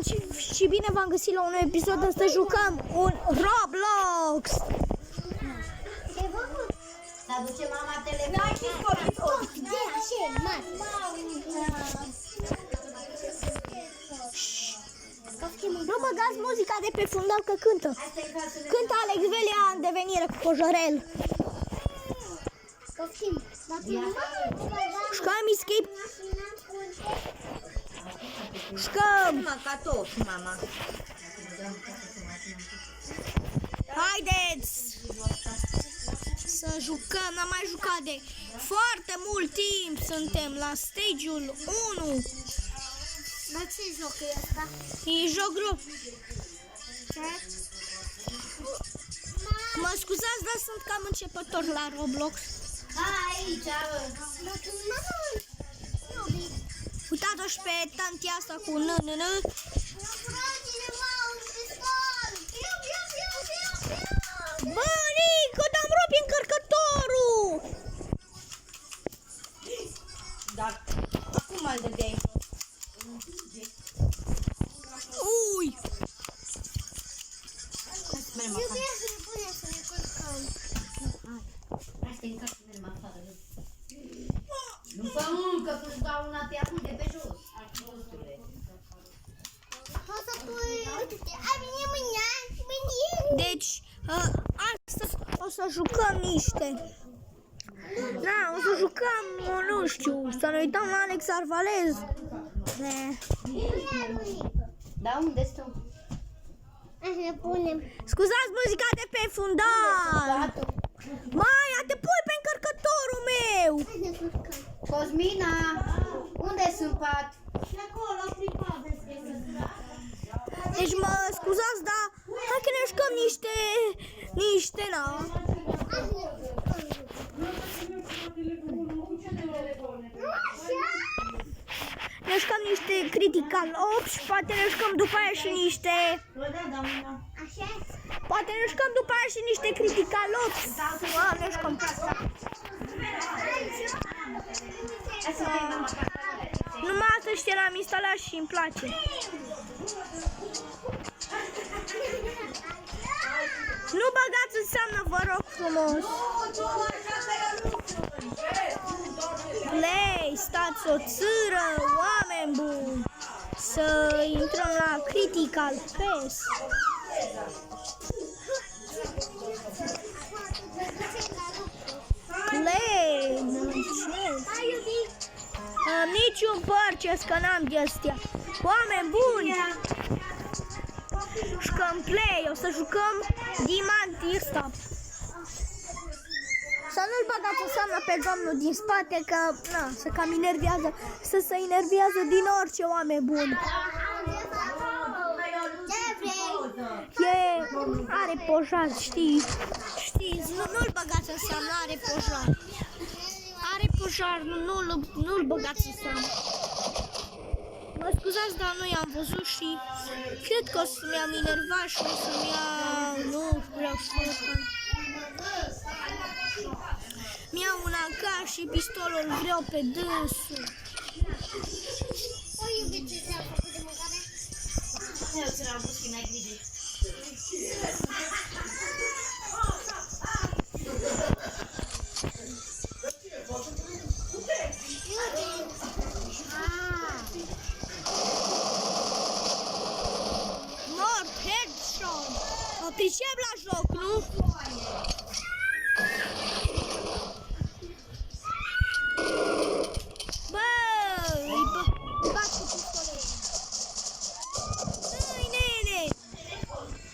mult și bine v-am găsit la un episod. Astăzi jucăm un Roblox. Să aduce mama telefonul. Nu băgați muzica de pe fundal că cântă. Cântă Alex Velia în devenire cu Cojorel. Jucăm escape. Jucăm. Mama. Haideți să jucăm. N-am mai jucat de foarte mult timp. Suntem la stage-ul 1. Dar ce joc e ăsta? E joc greu. Ce? Mă scuzați, dar sunt cam începător la Roblox. Aici, Uitați-o și pe tantia asta cu n-n-n. Bă, Nico, te-am rupt încărcătorul! Dar acum îl dădeai. Ui! Iubirea să ne punem să ne curcăm. Hai să te încarci și mergem afară. Nu fă încă, că-ți dau una pe acum de pe jos. O să pui... Uite-te, ai venit mâine, Deci, astăzi o să jucăm niște... Da, o să jucăm, nu știu, să ne uităm la Alex Arvalez. Da, unde stau? Hai să ne punem. Scuzați muzica de pe fundal! Maia, te pui pe încărcătorul meu! Hai să ne curcăm. Cosmina, unde sunt pat? Deci mă scuzați, dar hai că ne jucăm niște, na. Hai să ne curcăm. Nu așa? Ne jucăm niște Critical Ops și poate ne jucăm după aia și niște... Așa? Poate ne jucăm după aia și niște Critical Ops. Ne jucăm. Numai asta știi, l-am instalat și îmi place. Nu băgați în seamnă, vă rog frumos. Play, stați o țără, oameni buni. Să intrăm la Critical Pass. Play, am niciun purchase, că n-am de astea. Oameni buni. Jucăm Play, o să jucăm diamantii ăsta. Să nu-l băgați în seamnă pe domnul din spate, că na, se cam enervează, să se enervează din orice, oameni buni. Are pojar, știți, nu-l băgați în seamnă, are pojar. Are pojar, nu-l băgați în seamnă. Mă scuzați, dar nu i-am văzut și cred că o să mi-am enervat și o să-mi iau, nu vreau să mi-au un AK și pistolul vreau pe dânsul. O iubiți ce a făcut de mâncare? Eu ți-l-am pus și n-ai grijă. Mort, headshot. Mă pricep la joc, nu?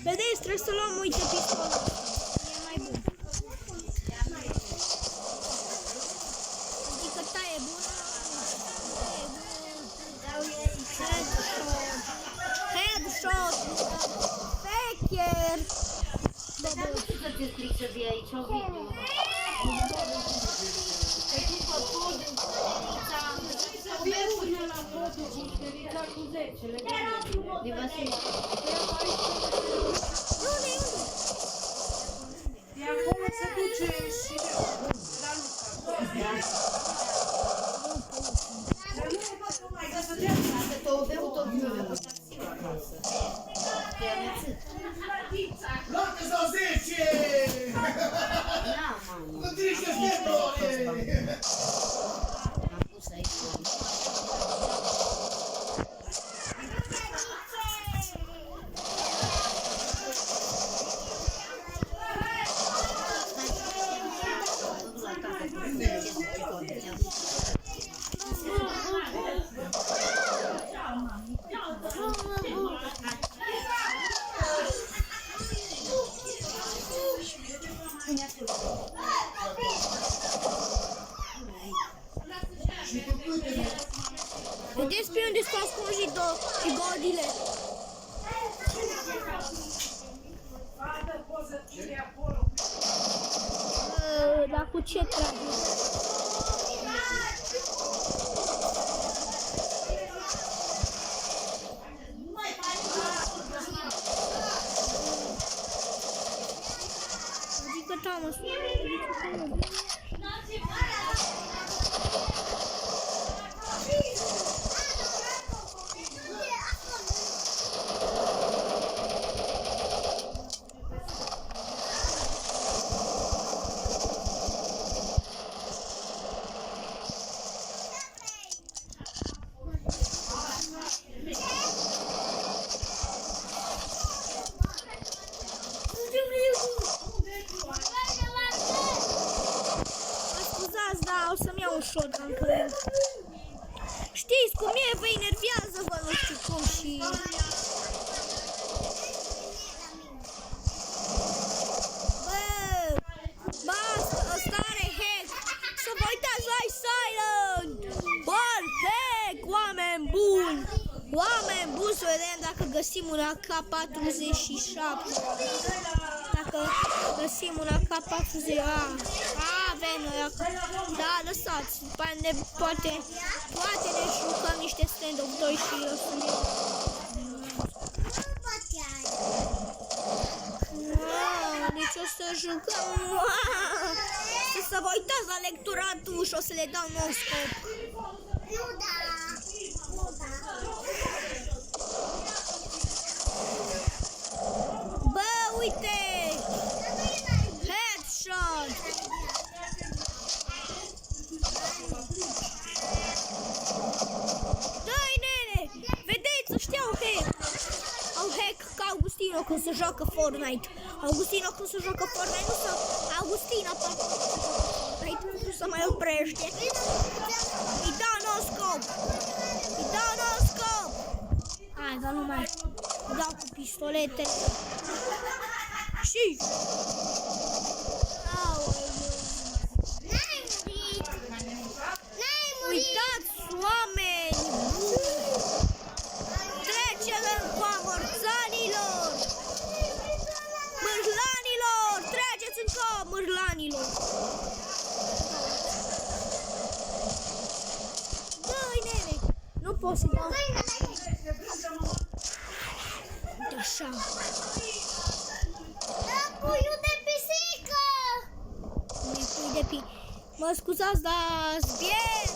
Vedeți, trebuie să luăm, uite, pistolul ăsta. E mai bun. Adică taie bună. Headshot. Fecher. Dar nu știu să te stric să vii aici, o video. De Vasile. E acum se duce și la Luca. Să te o beau tot viu. Dile. Fată, poți să fii acolo. Dar cu ce trage? Adică Thomas. Scuzați, da, o să-mi iau un shotgun că... Știți cum e, vă enervează, vă nu știu cum și... Bă, ăsta are hack! Să vă uitați la Silent! Bun hack, oameni buni! Oameni buni, să vedem dacă găsim un AK-47. Dacă găsim un AK-40, avem noi AK. Da, lăsați, poate ne jucăm niște stand-up 2 și o să ne... Deci o să jucăm... Să vă uitați la lecturatul și o să le dau non-stop. Nu da. Bă, uite! Headshot! Dă-i, nene! Vedeți, ăștia au hack! Au hack ca Augustino când se joacă Fortnite. Augustino când se joacă Fortnite, nu sau Augustina, nu se mai oprește. Îi dau no-scope! Îi dau no-scope! Hai, dar nu mai dau cu pistolete. Și... N-ai murit. Uitați, oameni! Treceți în coamorțanilor! Mârlanilor! Treceți în coamorțanilor! Dă-i, nene! Nu pot să dau. Uite așa. Puiul de pisică. Mă scuzați, dar bien!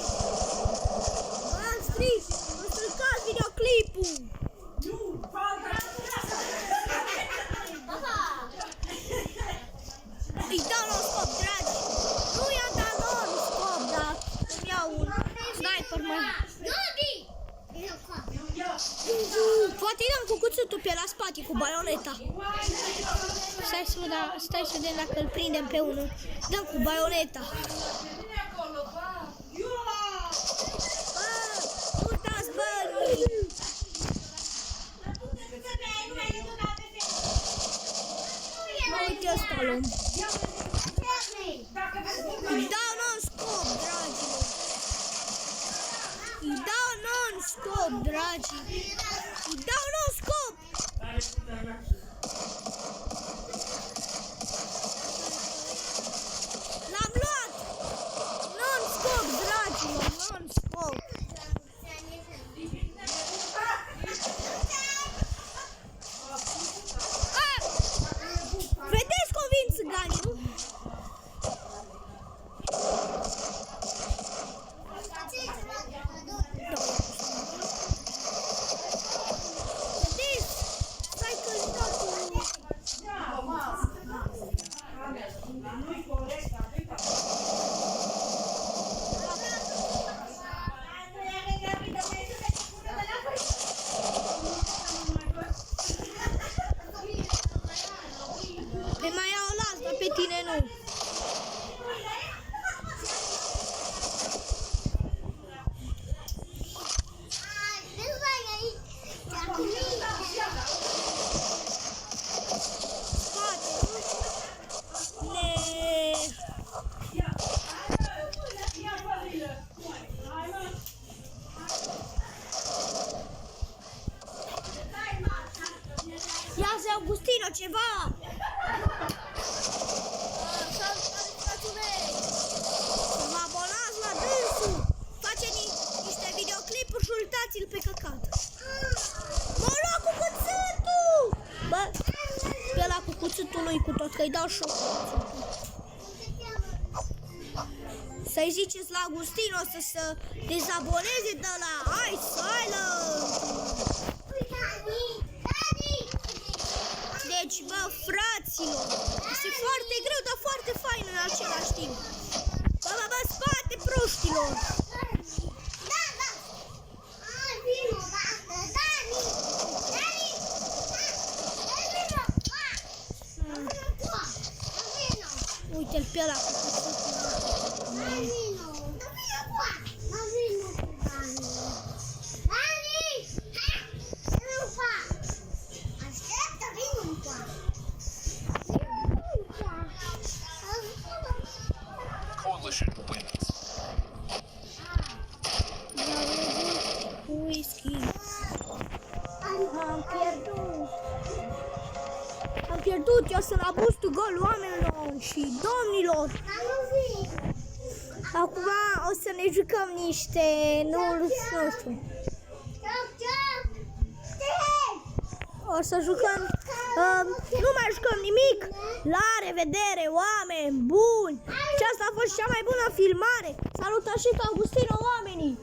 V-am strict! Mă stricați videoclipul! Îi dau non-stop, dragi! Nu i-am dat non-stop, dar îmi iau un sniper mai... Poate i-am cu cuțutul pe la spate, cu baioneta. Stai să vedem dacă îl prindem pe unul. Dăm cu baioneta. Nu dați banii! Uite ăsta luăm. Îi dau non-stop, dragilor. Îi dau non-stop, dragii. Îi dau non-stop. L-am luat. Non-stop, dragilor, non-stop. Vedeți cum vin țiganii, nu? ceva! Salutare, frații mei! Să vă abonați la dânsul! Face niște videoclipuri și uitați-l pe căcat! Mă lua cu cuțitul! Bă, pe ăla cu cuțitul nu-i cu tot, că-i dau șoc. Să-i ziceți la Agustino să se dezaboneze de la Ice Island! Deci, bă, fraților, este foarte greu, dar foarte fain în același timp. Bă, spate proștilor! Uite-l pe ăla cu cuțitul. Coalition wins. Whisky. Am pierdut. Am pierdut, eu sunt la bustul gol oamenilor și domnilor. Acum o să ne jucăm niște, nu știu. O să jucăm, nu mai jucăm nimic. La revedere, oameni buni. Și asta a fost cea mai bună filmare. Salutări și cu Agustino, oamenii.